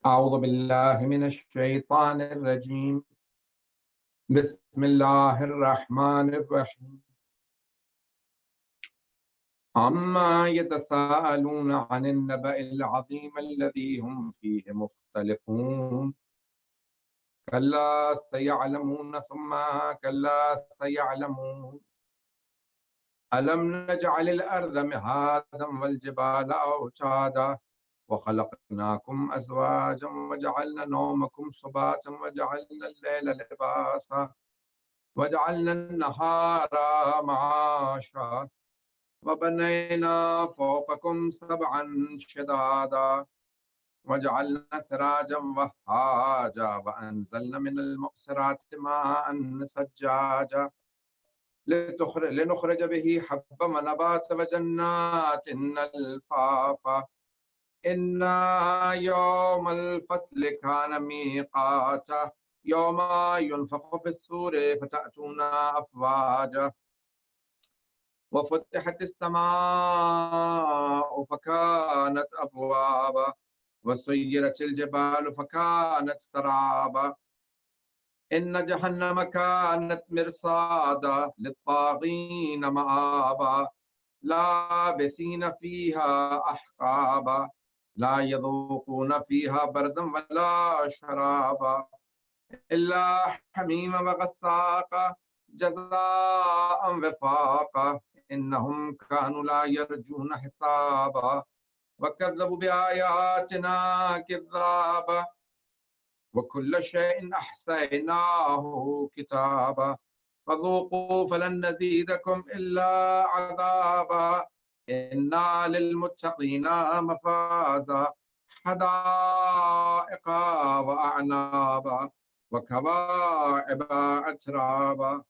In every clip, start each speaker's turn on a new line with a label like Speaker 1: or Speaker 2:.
Speaker 1: أعوذ بالله من الشيطان الرجيم. بسم الله الرحمن الرحيم. عما يتساءلون عن النبأ العظيم الذي هم فيه مختلفون كلا سيعلمون ثم كلا سيعلمون ألم نجعل الأرض مهادا والجبال أوتادا وخلقناكم أزواجا وجعلنا نومكم سباتا وجعلنا الليل لباسا وجعلنا النهار معاشا وبنينا فوقكم سبعا شدادا وجعلنا سراجا وهاجا وأنزلنا من المعصرات ماء ثجاجا لنخرج به حبا ونباتا وجنات ألفافا إن يوم الفصل كان ميقاتا يوم ينفخ في الصور فتأتون أفواجا وفتحت السماء فكانت أبوابا وسيرت الجبال فكانت سرابا إن جهنم كانت مرصادا للطاغين مآبا لابثين فيها أحقابا لا يذوقون فيها بردا ولا شرابا إلا حميما وغساقا جزاء وفاقا إنهم كانوا لا يرجون حسابا وكذبوا بآياتنا كذابا وكل شيء أحصيناه كتابا فذوقوا فلن نزيدكم إلا عذابا إنا للمتقين مفازا حدائق وأعنابا وكواعب أترابا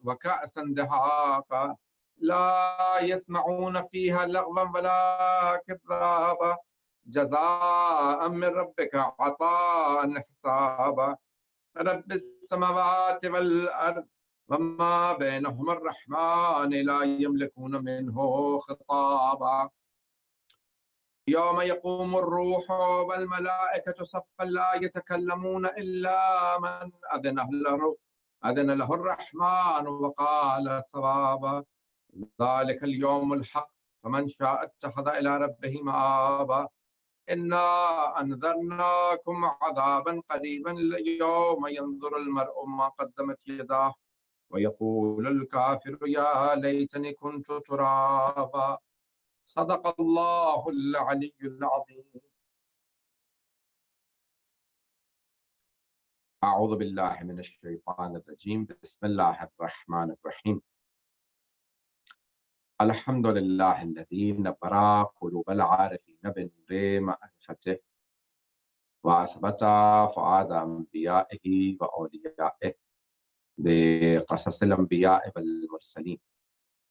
Speaker 1: وكأسا دهاقا لا يسمعون فيها لغوا ولا كذابا جزاء من ربك عطاء حسابا رب السماوات والأرض وما بينهما الرحمن لا يملكون منه خطابا يوم يقوم الروح والملائكة صفا لا يتكلمون إلا من أذن له الرحمن وقال صوابا ذلك اليوم الحق فمن شاء اتخذ إلى ربه مآبا إنا أنذرناكم عذابا قريبا يوم ينظر المرء ما قدمت يداه ويقول الكافر يا ليتني كنت ترابا صدق الله العلي العظيم. أعوذ بالله من الشيطان الرجيم. بسم الله الرحمن الرحيم. الحمد لله الذي نبر قلوب العارفين بنور معرفته وأثبت فؤاد أنبيائه وأوليائه بقصص الأنبياء والمرسلين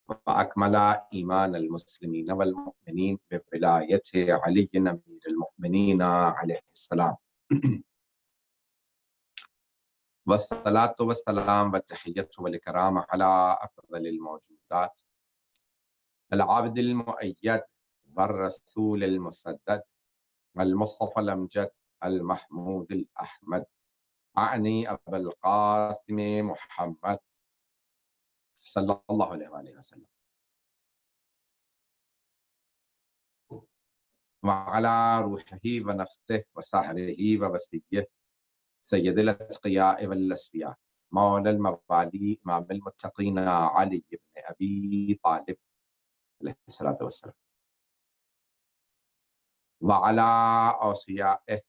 Speaker 1: وأكمل إيمان المسلمين والمؤمنين بولاية علي أمير المؤمنين عليه السلام والصلاة والسلام والتحية والإكرام على أفضل الموجودات العبد المؤيد والرسول المسدد المصطفى الأمجد المحمود الأحمد أعني أبا القاسم محمد صلى الله عليه وآله وسلم وعلى روحه ونفسه وسحره ووسيه سيد الأتقياء والأسفياء مولى الموالي إمام المتقين علي بن أبي طالب عليه الصلاة والسلام وعلى أوصيائه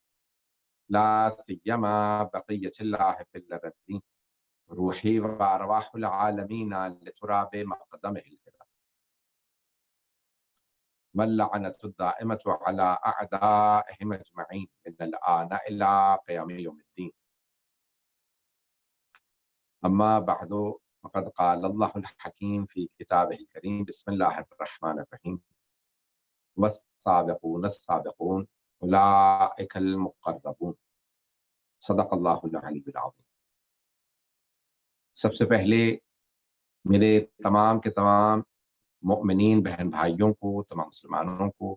Speaker 1: لا سيما بقية الله في الأرضين روحي وأرواح العالمين لتراب مقدمه الكرام واللعنة الدائمة على أعدائهم أجمعين من الآن إلى قيام يوم الدين. أما بعد فقد قال الله الحكيم في كتابه الكريم بسم الله الرحمن الرحيم والسابقون السابقون أولئك المقربون صدق اللہ العلی العظیم. سب سے پہلے میرے تمام کے تمام مؤمنین بہن بھائیوں کو، تمام مسلمانوں کو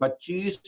Speaker 1: 25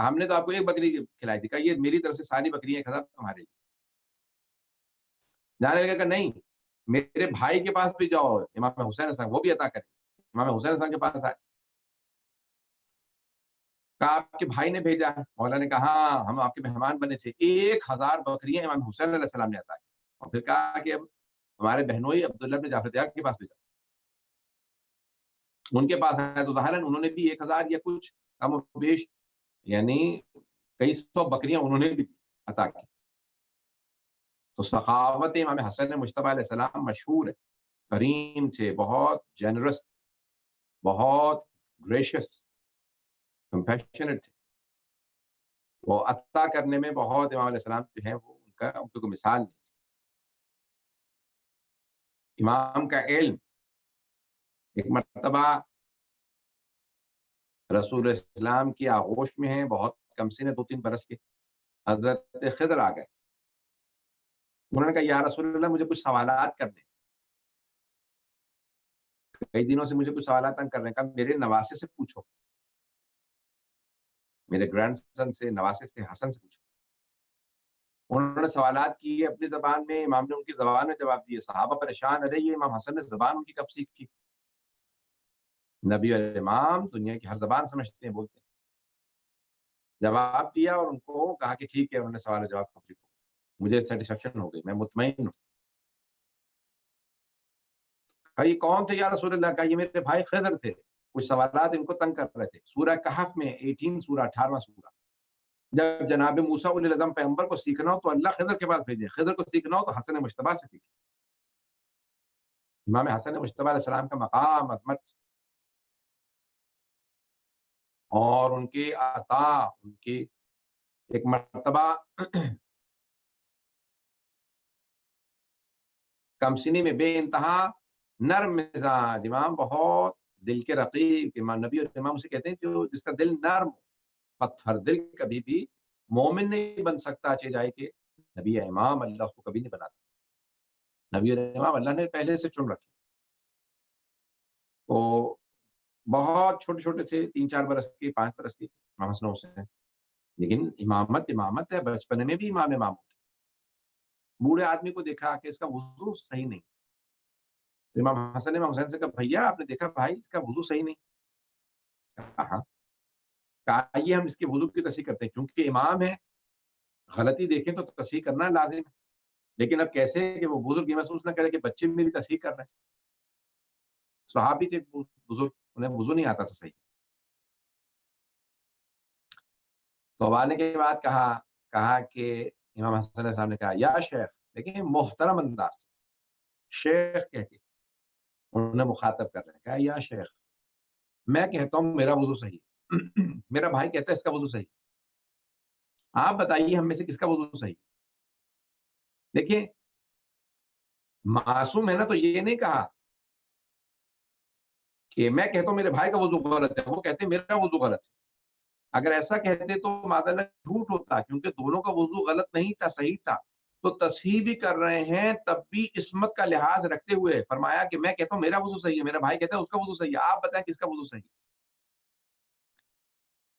Speaker 1: ہم نے تو آپ کو ایک بکری کھلائی تھی، کہا یہ میری طرف سے ساری بکریاں 1000 تمہارے لیے. جانے لگا کہ نہیں، میرے بھائی کے پاس بھی جاؤ، امام حسین السلام، وہ بھی عطا کریں. امام حسین السلام کے پاس آئے، کہا آپ کے بھائی نے بھیجا ہے. مولا نے کہا ہاں ہم آپ کے مہمان بنے تھے. 1000 بکریاں امام حسین علیہ السلام نے عطا کی. اور پھر کہا کہ اب ہمارے بہنوئی عبداللہ بن جعفر طیار کے پاس بھیجا، ان کے پاس ہے تو ظاہراً انہوں نے بھی 1000 یا کچھ کم و بیش، یعنی کئی سو بکریاں انہوں نے بھی عطا کی. تو سخاوت امام حسن مجتبی علیہ السلام مشہور ہے، کریم تھے، بہت جنرس، بہت گریشس، کمپیشنٹ تھے. وہ عطا کرنے میں بہت، امام علیہ السلام جو ہے وہ ان کو کوئی مثال نہیں تھی. امام کا علم، ایک مرتبہ رسول اسلام کی آغوش میں ہیں، بہت کم سن ہے، 2-3 برس کے، حضرت خضر آ گئے. انہوں نے کہا یا رسول اللہ مجھے کچھ سوالات کر دیں، کئی دنوں سے مجھے کچھ سوالات تنگ کر رہے ہیں. کہا میرے نواسے سے پوچھو، میرے گرینڈ سن سے، نواسے سے، حسن سے پوچھو. انہوں نے سوالات کیے اپنی زبان میں، امام نے ان کی زبان میں جواب دیے. صحابہ پریشان، ارے یہ امام حسن نے زبان ان کی کب سیکھی؟ نبی اور امام دنیا کی ہر زبان سمجھتے ہیں، بولتے ہیں. جواب دیا اور ان کو کہا کہ ٹھیک ہے، انہوں نے سوال جواب کمپلیٹ ہو، مجھے سیٹسفیکشن ہو گئی، میں مطمئن ہوں. کہا یہ کون تھے یا رسول اللہ؟ کہا یہ میرے بھائی خضر تھے، کچھ سوالات ان کو تنگ کر رہے تھے. سورہ کہف میں 18 سورہ 18واں سورہ، جب جناب موسیٰ علیہ السلام پیغمبر کو سیکھنا ہو تو اللہ خضر کے پاس بھیجے، خضر کو سیکھنا ہو تو حسن مجتبی سے سیکھے. امام حسن مجتبی علیہ السلام کا مقام، عظمت اور ان کے عطا، ان کی ایک مرتبہ کمسنی میں بے انتہا نرم مزاج امام، بہت دل کے رقیق امام. نبی اور امام اسے کہتے ہیں جو جس کا دل نرم، پتھر دل کبھی بھی مومن نہیں بن سکتا، چاہے جائے کہ نبی یا امام اللہ کو کبھی نہیں بناتا. نبی اور امام اللہ نے پہلے سے چن رکھے. تو بہت چھوٹے چھوٹے تھے، 3-4 برس کے، 5 برس کے امام حسن حسین، لیکن امامت ہے. بچپن میں بھی امام ہوتے. بوڑھے آدمی کو دیکھا کہ اس کا وضو صحیح نہیں. امام حسن نے امام حسین سے کہا بھیا آپ نے دیکھا بھائی اس کا وضو صحیح نہیں؟ کہا یہ ہم اس کے وضو کی تصحیح کرتے ہیں کیونکہ امام ہے، غلطی دیکھیں تو تصحیح کرنا لازم ہے. لیکن اب کیسے کہ وہ بزرگ یہ محسوس نہ کرے کہ بچے میری تصحیح کر رہے ہیں. صحابی تھے بزرگ، انہیں وضو نہیں آتا تھا صحیح. تو اب آنے کے بعد کہا کہ امام حسن علیہ السلام نے کہا یا شیخ، دیکھیں محترم انداز سے شیخ کہہ کے انہیں مخاطب کر رہے ہیں. کہا یا شیخ، میں کہتا ہوں میرا وضو صحیح ہے، میرا بھائی کہتا ہے اس کا وضو صحیح، آپ بتائیے ہم میں سے کس کا وضو صحیح؟ دیکھیں معصوم ہے نا، تو یہ نہیں کہا کہ میں کہتا ہوں میرے بھائی کا وضو غلط ہے، وہ کہتے ہیں میرا وضو غلط ہے. اگر ایسا کہتے تو معذرت جھوٹ ہوتا، کیونکہ دونوں کا وضو غلط نہیں تھا، صحیح تھا. تو تصحیح بھی کر رہے ہیں تب بھی عصمت کا لحاظ رکھتے ہوئے فرمایا کہ میں کہتا ہوں میرا وضو صحیح ہے، میرا بھائی کہتا ہے اس کا وضو صحیح ہے، آپ بتائیں کس کا وضو صحیح.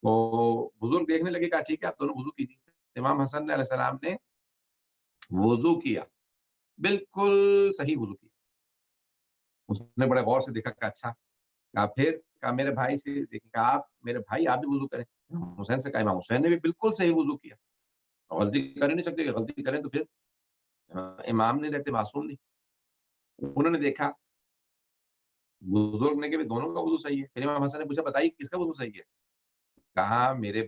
Speaker 1: تو بزرگ دیکھنے لگے، کہا ٹھیک ہے آپ دونوں وضو کیجیے. امام حسن علیہ السلام نے وضو کیا، بالکل صحیح وضو کیا. اس نے بڑے غور سے دیکھا کہ اچھا. کہا پھر کہا میرے بھائی سے دیکھیں، کہا آپ میرے بھائی آپ بھی وضو کریں. امام حسین سے کہا امام حسین نے بھی بالکل صحیح وضو کیا. غلطی کر ہی نہیں سکتے کہ غلطی کریں تو پھر امام نہیں رہتے، معصوم نہیں. انہوں نے دیکھا بزرگ نے کہ دونوں کا وضو صحیح ہے. پھر امام حسن نے پوچھا بتائیے کس کا وضو صحیح ہے؟ کہا میرے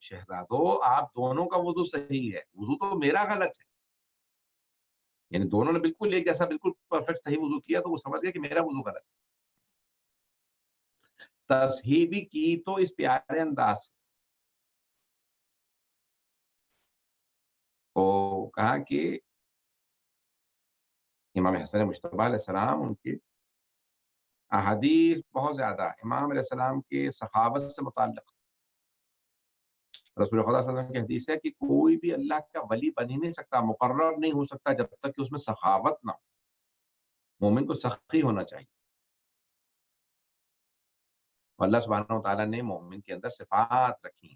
Speaker 1: شہزادو آپ دونوں کا وضو صحیح ہے، وضو تو میرا غلط ہے. یعنی دونوں نے بالکل ایک جیسا، بالکل پرفیکٹ صحیح وضو کیا، تو وہ سمجھ گیا کہ میرا وضو غلط ہے. تصحیح بھی کی تو اس پیارے انداز سے. تو کہا کہ امام حسن مجتبی علیہ السلام ان کی احادیث بہت زیادہ امام علیہ السلام کے سخاوت سے متعلق. رسول خدا صلی اللہ علیہ وسلم کی حدیث ہے کہ کوئی بھی اللہ کا ولی بن ہی نہیں سکتا، مقرر نہیں ہو سکتا جب تک کہ اس میں سخاوت نہ ہو. مومن کو سخی ہونا چاہیے. اللہ سبحانہ و تعالیٰ نے مومن کے اندر صفات رکھی.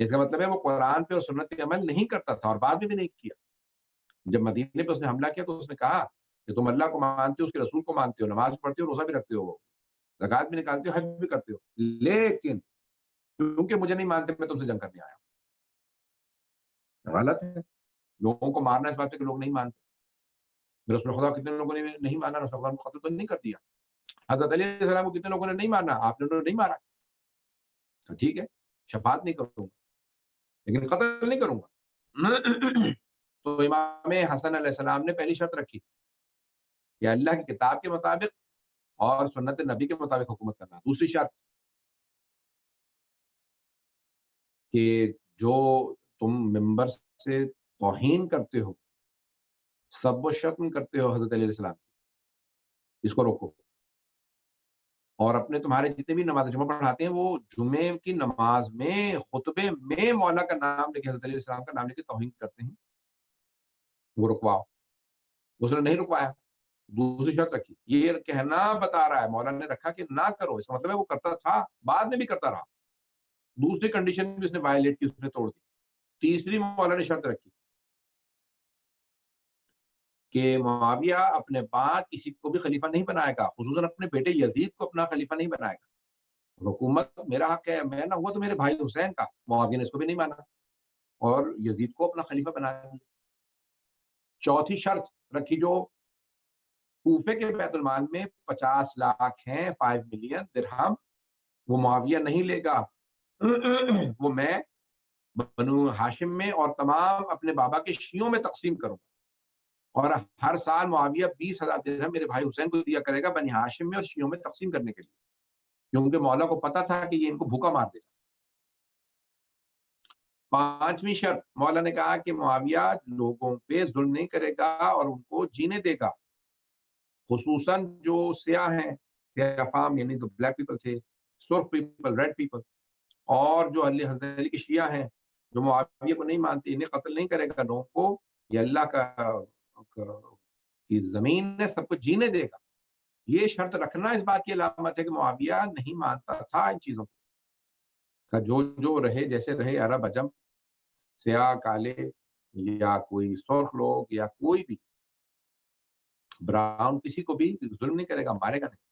Speaker 1: اس کا مطلب ہے وہ قرآن پہ اور سنت پہ عمل نہیں کرتا تھا اور بعد میں بھی نہیں کیا. جب مدینے پہ اس نے حملہ کیا تو اس نے کہا کہ تم اللہ کو مانتے ہو، اس کے رسول کو مانتے ہو، نماز پڑھتے ہو، روزہ بھی رکھتے ہو، زکات بھی نکالتے ہو، حج بھی کرتے ہو، لیکن کیونکہ مجھے نہیں مانتے میں تم سے جنگ کرنے آیا ہوں. غلط ہے. لوگوں کو مارنا اس بات پہ کہ لوگ نہیں مانتے. رسول خدا کتنے لوگوں نے نہیں مانا، رسول خدا کو قتل تو نہیں کر دیا. حضرت علی علیہ السلام کو کتنے لوگوں نے نہیں مانا، آپ نے نہیں مارا. تو ٹھیک ہے، شفاعت نہیں کروں گا لیکن قتل نہیں کروں گا. تو امام حسن علیہ السلام نے پہلی شرط رکھی کہ اللہ کی کتاب کے مطابق اور سنت نبی کے مطابق حکومت کرنا. دوسری شرط کہ جو تم ممبر سے توہین کرتے ہو، سب و شتم کرتے ہو حضرت علیہ السلام، اس کو روکو. اور اپنے تمہارے جتنے بھی نماز جمعہ پڑھاتے ہیں وہ جمعے کی نماز میں خطبے میں مولا کا نام لے کے، حضرت علیہ السلام کا نام لے کے توہین کرتے ہیں، وہ رکواؤ. اس نے نہیں رکوایا. دوسری شرط رکھی، یہ کہنا بتا رہا ہے مولا نے رکھا کہ نہ کرو، اس کا مطلب ہے وہ کرتا تھا، بعد میں بھی کرتا رہا. دوسری کنڈیشن بھی اس نے وائلیٹ کی، اس نے توڑ دی. تیسری مولا نے شرط رکھی کہ معاویہ اپنے بعد کسی کو بھی خلیفہ نہیں بنائے گا، خصوصاً اپنے بیٹے یزید کو اپنا خلیفہ نہیں بنائے گا. حکومت میرا حق ہے، میں نہ ہوا تو میرے بھائی حسین کا. معاویہ نے اس کو بھی نہیں مانا اور یزید کو اپنا خلیفہ بنا دیا. چوتھی شرط رکھی جو کوفے کے بیت المال میں 50 لاکھ ہیں، 5 ملین درہم، وہ معاویہ نہیں لے گا. وہ میں بنو ہاشم میں اور تمام اپنے بابا کے شیعوں میں تقسیم کروں. اور ہر سال معاویہ 20,000 درہم میرے بھائی حسین کو دیا کرے گا بنی ہاشم میں اور شیعوں میں تقسیم کرنے کے لیے، کیونکہ مولا کو پتا تھا کہ یہ ان کو بھوکا مار دے گا. پانچویں شرط مولا نے کہا کہ معاویہ لوگوں پہ ظلم نہیں کرے گا اور ان کو جینے دے گا، خصوصاً جو سیاہ ہیں، سیاہ فام یعنی تو بلیک پیپل تھے، سرخ پیپل، ریڈ پیپل، اور جو حضرت علی کے شیعہ ہیں جو معاویہ کو نہیں مانتے، انہیں قتل نہیں کرے گا لوگوں کو. یہ اللہ کی زمین ہے، سب کو جینے دے گا. یہ شرط رکھنا اس بات کی علامت ہے کہ معاویہ نہیں مانتا تھا ان چیزوں کا. جو رہے جیسے رہے، عرب عجم، سیاہ کالے، یا کوئی سرخ لوگ یا کوئی بھی براؤن، کسی کو بھی ظلم نہیں کرے گا، مارے گا نہیں،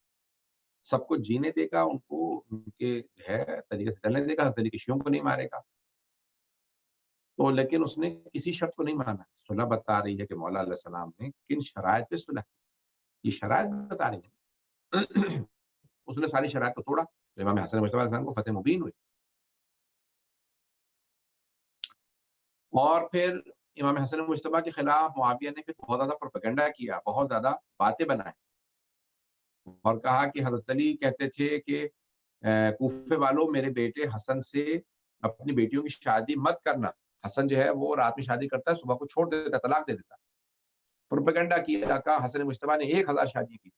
Speaker 1: سب کو جینے دے گا، ان کو ان کے ہے طریقے سے چلنے دے گا، ہر طریقے شیعوں کو نہیں مارے گا. تو لیکن اس نے کسی شرط کو نہیں مانا. صلح بتا رہی ہے کہ مولا علیہ السلام نے کن شرائط پہ صلح کی، یہ شرائط بتا رہی ہے. اس نے ساری شرائط کو توڑا تو امام حسن مجتبی علیہ السلام کو فتح مبین ہوئی. اور پھر امام حسن مجتبی کے خلاف معاویہ نے پھر بہت زیادہ پروپیگنڈا کیا، بہت زیادہ باتیں بنائیں، اور کہا کہ حضرت علی کہتے تھے کہ کوفے والوں میرے بیٹے حسن سے اپنی بیٹیوں کی شادی مت کرنا. حسن جو ہے وہ رات میں شادی کرتا ہے، صبح کو چھوڑ دیتا، طلاق دے دیتا. پروپیگنڈا کیا، کہا حسن مجتبی نے 1000 شادی کی.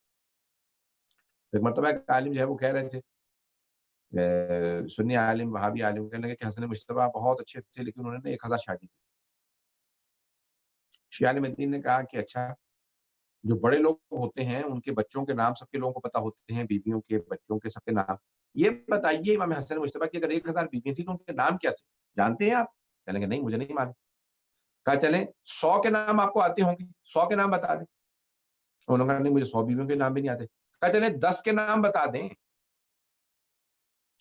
Speaker 1: ایک مرتبہ ایک عالم جو ہے وہ کہہ رہے تھے، سنی عالم، وہابی عالم، کہنے لگے کہ حسن مجتبی بہت اچھے تھے لیکن انہوں نے 1000 شادی کی. شیعہ عالم دین نے کہا کہ اچھا، جو بڑے لوگ ہوتے ہیں ان کے بچوں کے نام سب کے لوگوں کو پتا ہوتے ہیں، بیویوں کے، بچوں کے، سب کے نام. یہ بتائیے امام حسن مجتبی کی اگر 1000 بیویاں تھیں تو ان کے نام کیا تھے، جانتے ہیں آپ؟ کہنے لگے نہیں، مجھے نہیں معلوم. کہا چلیں 100 کے نام آپ کو آتے ہوں گے، 100 کے نام بتا دیں. انہوں نے کہا نہیں، مجھے 100 بیویوں کے نام بھی نہیں آتے. کہا چلیں 10 کے نام بتا دیں.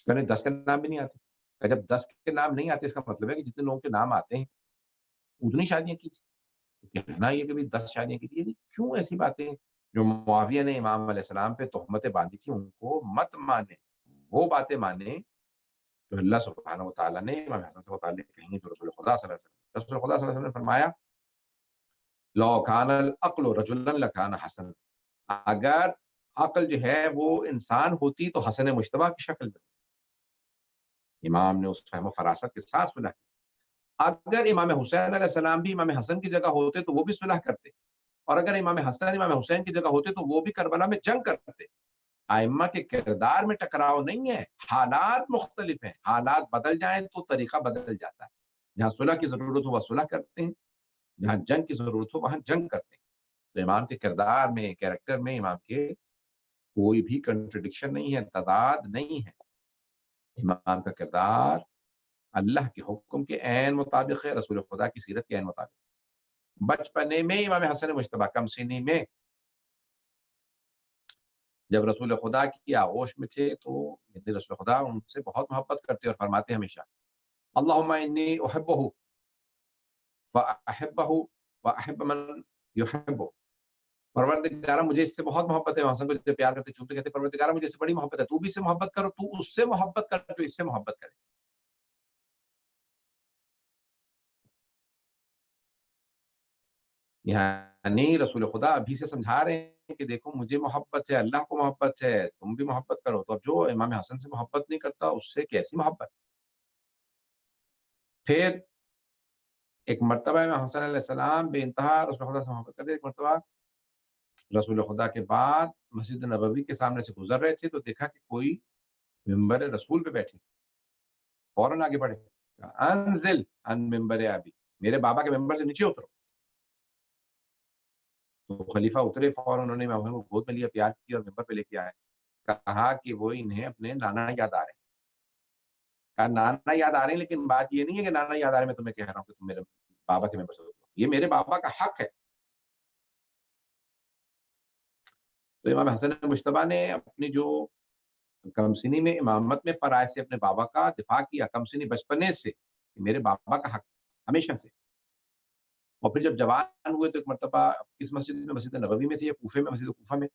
Speaker 1: کہا نہیں، 10 کے نام بھی نہیں آتے. کہا جب 10 کے نام نہیں آتے اس کا مطلب ہے کہ جتنے لوگوں کے نام آتے ہیں اتنی شادیاں کی تھی. کہنا یہ کہ 10 شادیاں کی تھی، کیوں ایسی باتیں جو معاویہ نے امام علیہ السلام پہ تہمتیں باندھی تھی ان کو مت مانے، وہ باتیں مانے جو اللہ سبحانہ وتعالیٰ نے امام حسن سے متعلق کہیں ہیں، جو رسول خدا صلی اللہ علیہ وسلم، رسول خدا صلی اللہ علیہ وسلم نے فرمایا لو کان العقل رجلا لکان حسن، اگر عقل جو ہے وہ انسان ہوتی تو حسن مجتبی کی شکل میں. امام نے اس فہم و فراست کے ساتھ صلح کی. اگر امام حسین علیہ السلام بھی امام حسن کی جگہ ہوتے تو وہ بھی صلح کرتے، اور اگر امام حسن امام حسین کی جگہ ہوتے تو وہ بھی کربلا میں جنگ کرتے. ائمہ کے کردار میں ٹکراؤ نہیں ہے، حالات مختلف ہیں، حالات بدل جائیں تو طریقہ بدل جاتا ہے. جہاں صلح کی ضرورت ہو وہ صلح کرتے ہیں، جہاں جنگ کی ضرورت ہو وہاں جنگ کرتے ہیں. تو امام کے کردار میں، کیریکٹر میں امام کے کوئی بھی کنٹرڈکشن نہیں ہے، تضاد نہیں ہے. امام کا کردار اللہ کے حکم کے عین مطابق ہے، رسول خدا کی سیرت کے عین مطابق۔ بچپنے میں امام حسن مجتبیٰ کم سنی میں جب رسول خدا کی آغوش میں تھے تو یعنی رسول خدا ان سے بہت محبت کرتے اور فرماتے ہمیشہ اللہم انی احبہ فاحبہ واحب من یحبہ، پروردگارہ مجھے اس سے بہت محبت ہے، حسن کو جب پیار کرتے چھوٹے کہتے پروردگارہ مجھے اس سے بڑی محبت ہے، تو بھی اس سے محبت کرو، تو اس سے محبت کر جو اس سے محبت کرے۔ یعنی رسول خدا ابھی سے سمجھا رہے ہیں کہ دیکھو مجھے محبت ہے، اللہ کو محبت ہے، تم بھی محبت کرو، تو اب جو امام حسن سے محبت نہیں کرتا اس سے کیسی محبت؟ پھر ایک مرتبہ امام حسن علیہ السلام بے انتہا رسول خدا سے محبت کرتے، ایک مرتبہ رسول خدا کے بعد مسجد نبوی کے سامنے سے گزر رہے تھے تو دیکھا کہ کوئی ممبر رسول پہ بیٹھے، فوراً آگے بڑھے، انزل ان ممبر ابی، میرے بابا کے ممبر سے نیچے اترو۔ تو خلیفہ اترے، فوراً انہوں نے امام حسن کو گود میں لیا، پیار کیا اور ممبر پہ لے کے آئے، کہا کہ وہ انہیں اپنے نانا یاد آ رہے ہیں، کہا نانا یاد آ رہے ہیں لیکن بات یہ نہیں ہے کہ نانا یاد آ رہے ہیں میں تمہیں کہہ رہا ہوں کہ تم میرے بابا کے ممبر سے اترو، یہ میرے بابا کا حق ہے۔ تو امام حسن مجتبیٰ نے اپنی جو کم سنی میں امامت میں فرائض سے اپنے بابا کا دفاع کیا، کم سنی بچپنے سے کہ میرے بابا کا حق ہمیشہ سے۔ اور پھر جب جوان ہوئے تو ایک مرتبہ کس مسجد میں، مسجد نبوی میں تھے یا کوفے میں، مسجد کوفہ میں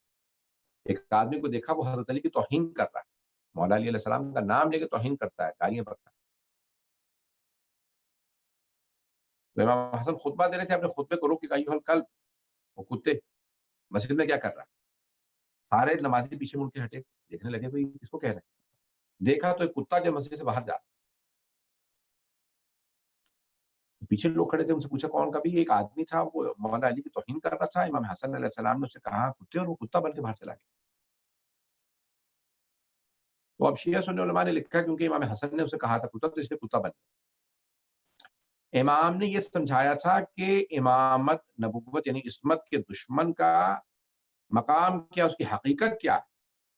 Speaker 1: ایک آدمی کو دیکھا وہ حضرت علی کی توہین کر رہا ہے، مولا علی علیہ السلام کا نام لے کے توہین کرتا ہے، گالیاں بکتا ہے۔ تو امام حسن خطبہ دے رہے تھے، اپنے خطبے کو روک کے کہا الکلب، وہ کتے مسجد میں کیا کر رہا ہے؟ سارے نمازی پیچھے مڑ کے ہٹے، دیکھنے لگے بھائی کس کو کہہ رہے ہیں؟ دیکھا تو ایک کتا جو مسجد سے باہر جا رہا، پیچھے لوگ کھڑے تھے، ان سے پوچھا کون؟ کا بھی ایک آدمی تھا وہ مولا علی کی توہین کر رہا تھا، امام حسن علیہ السلام نے اسے کہا کتے، اور وہ کتا بن کے باہر چلا گیا۔ تو اب شیعہ سنی علماء نے لکھا کیونکہ امام حسن نے اسے کہا تھا کتا تو اس لیے کتا بن گیا۔ امام نے یہ سمجھایا تھا کہ امامت نبوت یعنی عصمت کے دشمن کا مقام کیا، اس کی حقیقت کیا ہے،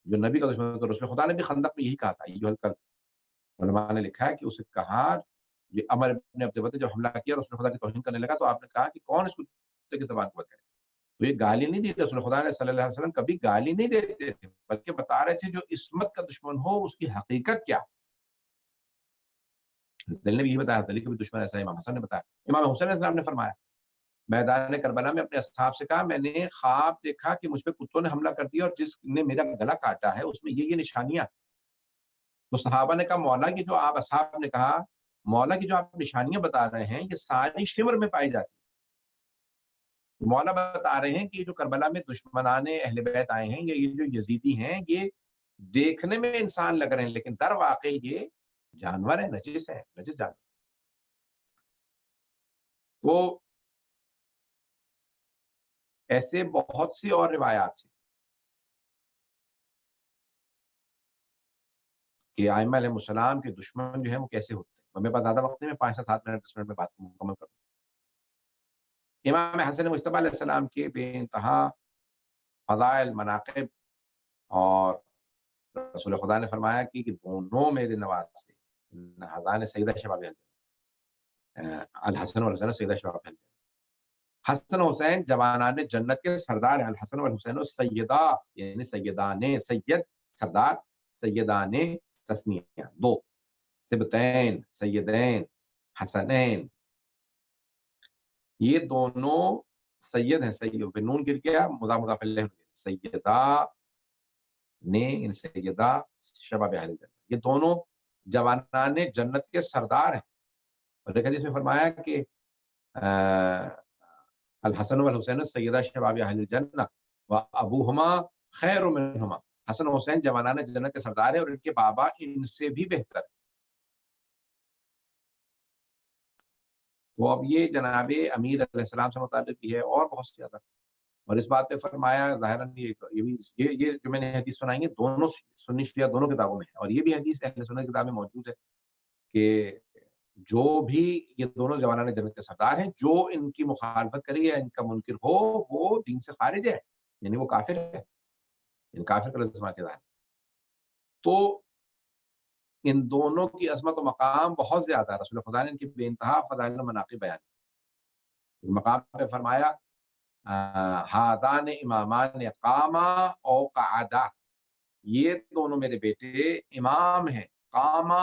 Speaker 1: جو نبی کا دشمن، تو رسول خدا نے بھی خندق میں یہی کہا تھا، یہ علماء نے لکھا ہے کہ اسے کہا، یہ عمر ابن عبد الودud جب حملہ کیا رسول خدا کی توہین کرنے لگا تو آپ نے کہا کہ کون اس کتے کی زبان کو بتائے؟ تو یہ گالی نہیں دی، رسول خدا نے صلی اللہ علیہ وسلم کبھی گالی نہیں دیتے تھے، بلکہ بتا رہے تھے جو عصمت کا دشمن ہو اس کی حقیقت کیا۔ دل نے بھی یہ بتایا، دلی کا بھی دشمن ایسا ہے، امام حسن نے بتایا۔ امام حسین علیہ السلام نے فرمایا میدان کربلا میں اپنے اصحاب سے کہا میں نے خواب دیکھا کہ مجھ پہ کتوں نے حملہ کر دیا اور جس نے میرا گلا کاٹا ہے اس میں یہ نشانیاں۔ تو صحابہ نے کہا مولا کی جو آپ اصحاب نے کہا مولا کی جو آپ نشانیاں بتا رہے ہیں یہ ساری شمر میں پائی جاتی ہیں۔ مولا بتا رہے ہیں کہ یہ جو کربلا میں دشمنان اہل بیت آئے ہیں، یہ جو یزیدی ہیں، یہ دیکھنے میں انسان لگ رہے ہیں لیکن در واقع یہ جانور ہیں، نجس ہیں، نجس جانور۔ تو ایسے بہت سی اور روایات ہیں کہ ائمہ علیہ السلام کے دشمن جو ہیں وہ کیسے ہوتے ہیں۔ میرے پاس زیادہ وقت نہیں، میں 5 سے 7 منٹ 10 منٹ میں بات مکمل کروں۔ امام حسن مجتبیٰ علیہ السلام کے بے انتہا فضائل، مناقب، اور رسول خدا نے فرمایا کہ دونوں میرے نواز تھے، حضان سیدہ شباب الحسن والحسین سیدہ شباب الجنہ۔ حسن حسین جوانان جنت کے سردار ہیں، الحسن والحسین سیدہ یعنی سیدان، سید سردار، سیدان تسنیہ دو، سبتین سیدین حسنین، یہ دونوں سید ہیں، سید بنون گر گیا، مضاف مضاف الیہ سیدہ نے سیدہ شباب اہل جنت، یہ دونوں جوانان جنت کے سردار ہیں۔ اور دیکھا جس میں فرمایا کہ الحسن والحسین سیدہ شباب اہل الجنہ و ابوہما خیر منہما، حسن و حسین جوانان جنت کے سردار ہیں اور ان کے بابا ان سے بھی بہتر۔ تو اب یہ جناب امیر علیہ السلام سے متعلق بھی ہے اور بہت زیادہ، اور اس بات پہ فرمایا ظاہراً یہ جو میں نے حدیث سنائی ہے دونوں سنی شیعہ دونوں کتابوں میں ہے، اور یہ بھی حدیث اہل سنت کی کتاب میں موجود ہے کہ جو بھی یہ دونوں جوانان جنت کے سردار ہیں، جو ان کی مخالفت کرے یا ان کا منکر ہو وہ دین سے خارج ہے، یعنی وہ کافر ہے، کافر کا لازمہ کے ظاہر۔ تو ان دونوں کی عظمت و مقام بہت زیادہ ہے. رسول خدا نے ان کی بے انتہا فضائل و مناقب بیان کی. مقام پہ فرمایا ہادان امامان قاما او قعدا، یہ دونوں میرے بیٹے امام ہیں، قاما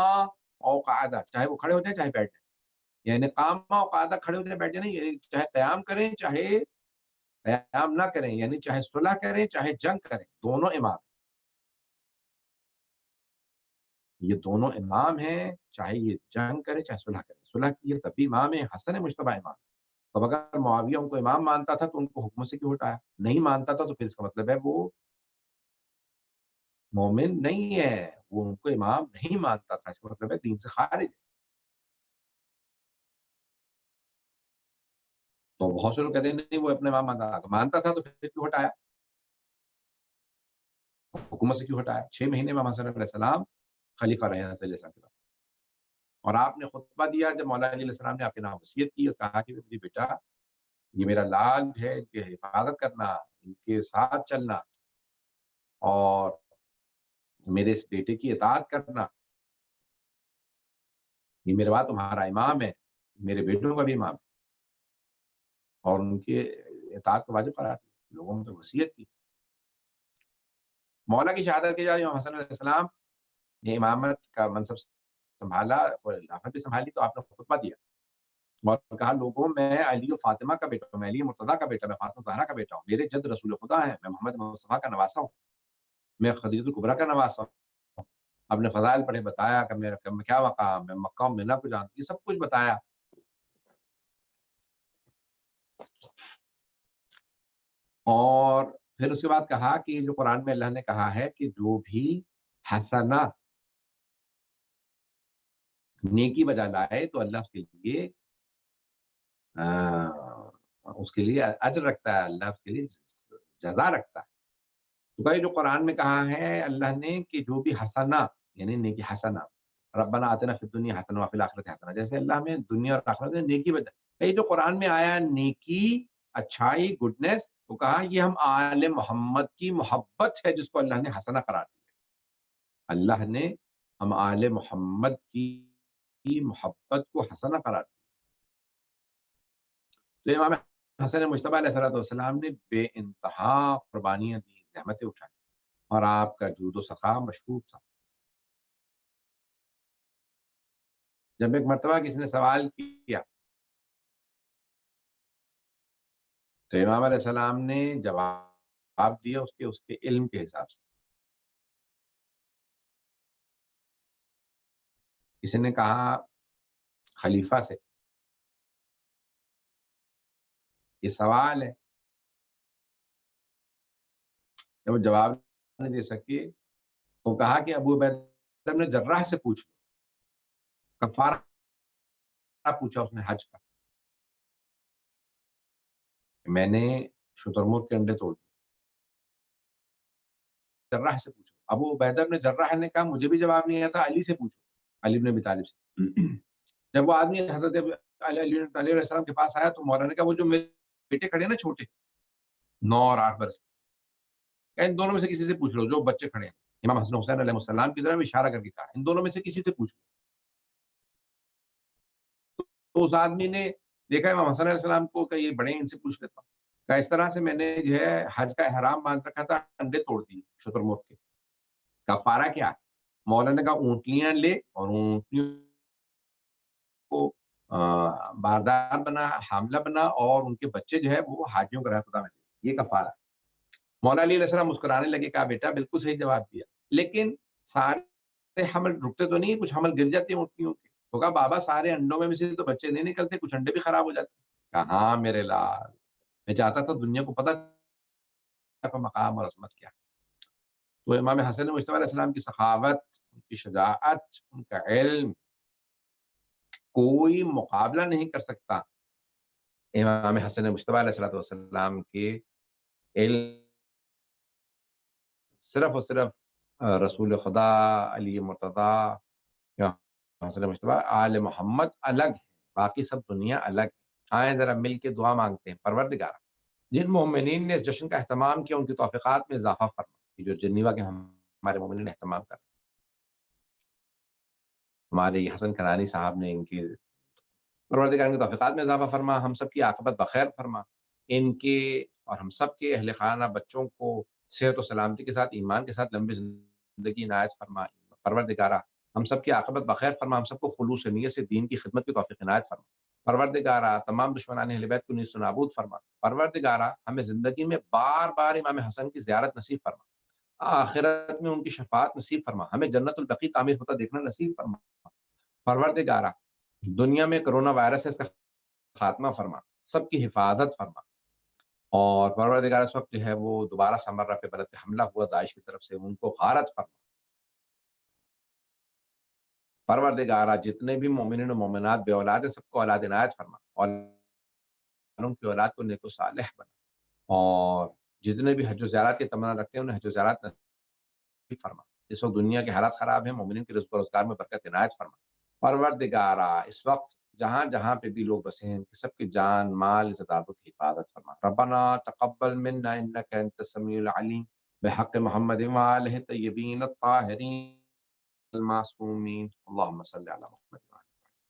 Speaker 1: او قعدا، چاہے وہ کھڑے ہو جائیں چاہے بیٹھ جائیں. یعنی قاما او قعدا، کھڑے ہو جائیں بیٹھ جائیں، یعنی چاہے قیام کریں چاہے قیام نہ کریں، یعنی چاہے صلح کریں چاہے جنگ کریں، دونوں امام. یہ دونوں امام ہیں، چاہے یہ جنگ کریں چاہے صلح کریں. صلح کی یہ تبھی امام ہے، حسن مجتبی امام. تو اگر معاویہ ان کو امام مانتا تھا تو ان کو حکم سے کیوں ہٹایا؟ نہیں مانتا تھا تو پھر اس کا مطلب ہے وہ مومن نہیں ہے، وہ ان کو امام نہیں مانتا تھا، اس کا مطلب ہے دین سے خارج ہے. تو بہت سے لوگ کہتے ہیں نہیں وہ اپنے امام مانتا تھا تو پھر کیوں ہٹایا؟ حکومت سے کیوں ہٹایا؟ 6 مہینے امام حسن علیہ السلام خلیفہ رہے ہیں کے بعد. اور آپ نے خطبہ دیا جب مولا علی علیہ السلام نے آپ کے نام وصیت کی اور کہا کہ میری بیٹا یہ میرا لال ہے، ان کی حفاظت کرنا، ان کے ساتھ چلنا اور میرے اس بیٹے کی اطاعت کرنا. یہ میرے بعد تمہارا امام ہے، میرے بیٹوں کا بھی امام ہے، اور ان کے اطاعت کو واجب قرار دیا، لوگوں نے وصیت کی. مولا کی شہادت کے بعد امام حسن علیہ السلام نے امامت کا منصب سنبھالا اور خلافت بھی سنبھالی. تو آپ نے خطبہ دیا اور کہا لوگوں میں علی و فاطمہ کا بیٹا ہوں، میں علی مرتضیٰ کا بیٹا، میں فاطمہ زہرا کا بیٹا ہوں، میرے جد رسول خدا ہیں، میں محمد مصطفیٰ کا نواسا ہوں، میں خدیجہ الکبریٰ کا نواسا ہوں. اپنے فضائل پڑھے، بتایا کہ میرا کیا مقام، میں مکہ و مدینہ کو جانتی، سب کچھ بتایا. اور پھر اس کے بعد کہا کہ جو قرآن میں اللہ نے کہا ہے کہ جو بھی حسنہ نیکی بجا لائے تو اللہ اس کے لیے اجر رکھتا ہے، اللہ اس کے لیے جزا رکھتا ہے. تو کہیں جو قرآن میں کہا ہے اللہ نے کہ جو بھی حسنہ یعنی نیکی، حسنہ ربنا آتنا فی الدنیا حسنہ وفی الآخرۃ حسنہ، جیسے اللہ میں دنیا اور آخرت میں نیکی بجا. کہیں جو قرآن میں آیا نیکی، اچھائی، گڈنس، تو کہا یہ ہم آل محمد کی محبت ہے جس کو اللہ نے حسنہ قرار دیا. اللہ نے ہم آل محمد کی محبت کو حسنہ قرار دیا. تو امام حسن مجتبی علیہ السلام نے بے انتہا قربانیاں دی، زحمتیں اٹھائی، اور آپ کا جود و سخا مشہور تھا. جب ایک مرتبہ کسی نے سوال کیا تو امام علیہ السلام نے جواب دیا اس کے علم کے حساب سے. کسی نے کہا خلیفہ سے یہ سوال ہے، جب جواب نہیں دے سکے تو کہا کہ ابو عبیدہ بن جراح سے پوچھو، کفارہ پوچھا اس نے حج کا. میں نے شترمرغ کے انڈے توڑ دیے. جراح سے پوچھو. ابو عبیدہ بن جراح نے کہا مجھے بھی جواب نہیں آتا، علی سے پوچھو، علی بن ابی طالب سے. جب وہ آدمی حضرت علی علیہ السلام کے پاس آیا تو مولانا نے کہا وہ جو میرے بیٹے کھڑے ہیں نا چھوٹے 9 اور 8 برس، ان دونوں میں سے کسی سے پوچھ لو، جو بچے کھڑے ہیں. امام حسن حسین علیہ السلام کی طرف اشارہ کر کے کہا ان دونوں میں سے کسی سے پوچھ لو. تو اس آدمی نے دیکھا امام حسن علیہ السلام کو کہ یہ بڑے ان سے پوچھ لیتا ہوں. کہ اس طرح سے میں نے جو ہے حج کا احرام باندھ رکھا تھا، انڈے توڑ دیے شترمرغ کے. کفارہ کیا ہے؟ مولانا نے کہا اونٹلیاں لے اور اونٹلیوں کو باردار بنا، حاملہ بنا، اور ان کے بچے جو ہے وہ حاجیوں کا رہتا میں، یہ کفارہ. مولا علی علیہ السلام مسکرانے لگے، کہا بیٹا بالکل صحیح جواب دیا، لیکن سارے حمل رکتے تو نہیں، کچھ حمل گر جاتے ہیں اونٹنیوں کے. تو کہا بابا سارے انڈوں میں سے تو بچے نہیں نکلتے، کچھ انڈے بھی خراب ہو جاتے. کہا ہاں میرے لال، میں چاہتا تھا دنیا کو پتہ کا مقام اور عظمت کیا. تو امام حسن مجتبی علیہ السلام کی سخاوت، ان کی شجاعت، ان کا علم کوئی مقابلہ نہیں کر سکتا امام حسن مجتبی علیہ السلام کے علم. صرف اور صرف رسول خدا علی مرتضیٰ حسن مجتبی آل محمد الگ ہے، باقی سب دنیا الگ ہے. آئیں ذرا مل کے دعا مانگتے ہیں. پروردگار جن مومنین نے اس جشن کا اہتمام کیا ان کی توفیقات میں اضافہ فرما، جو جنیوا کے ہمارے مومنین اہتمام کر ہمارے حسن کرانی صاحب نے ان کی پروردگار کی توفیقات میں اضافہ فرما، ہم سب کی عاقبت بخیر فرما، ان کے اور ہم سب کے اہل خانہ بچوں کو صحت و سلامتی کے ساتھ ایمان کے ساتھ لمبی زندگی عنایت فرما۔ پروردگارہ ہم سب کی عاقبت بخیر فرما، ہم سب کو خلوص نیت سے دین کی خدمت کی توفیق عنایت فرما۔ پروردگارہ تمام دشمنان اہل بیت کو نیست و نابود فرما۔ پروردگارہ ہمیں زندگی میں بار بار امام حسن کی زیارت نصیب فرما، آخرت میں ان کی شفاعت نصیب فرما، ہمیں جنت البقیع تعمیر ہوتا دیکھنا نصیب فرما۔ پروردگارہ دنیا میں کرونا وائرس ہے، اس کا خاتمہ فرما، سب کی حفاظت فرما، اور پروردگار اس وقت جو ہے وہ دوبارہ سمرہ پہ بلد پہ حملہ ہوا داعش کی طرف سے، ان کو غارت فرما۔ پروردگارہ جتنے بھی مومنین و مومنات بے اولاد ہیں سب کو اولاد عنایت فرما، اور ان کی اولاد کو نیک و صالح بنا، اور جتنے بھی حج و زیارت کی تمنا رکھتے ہیں انہیں حج و زیارت نصیب فرما۔ اس وقت دنیا کے حالات خراب ہیں، مومنین کے رزق و روزگار میں برکت عنایت فرما۔ پروردگارہ اس وقت جہاں جہاں پہ بھی لوگ بسے ہیں سب کی جان مال عزت کی حفاظت فرما۔ ربنا تقبل منا انك انت السميع العليم بحق محمد وآلہ الطیبین الطاہرین المعصومین، اللهم صل على محمد۔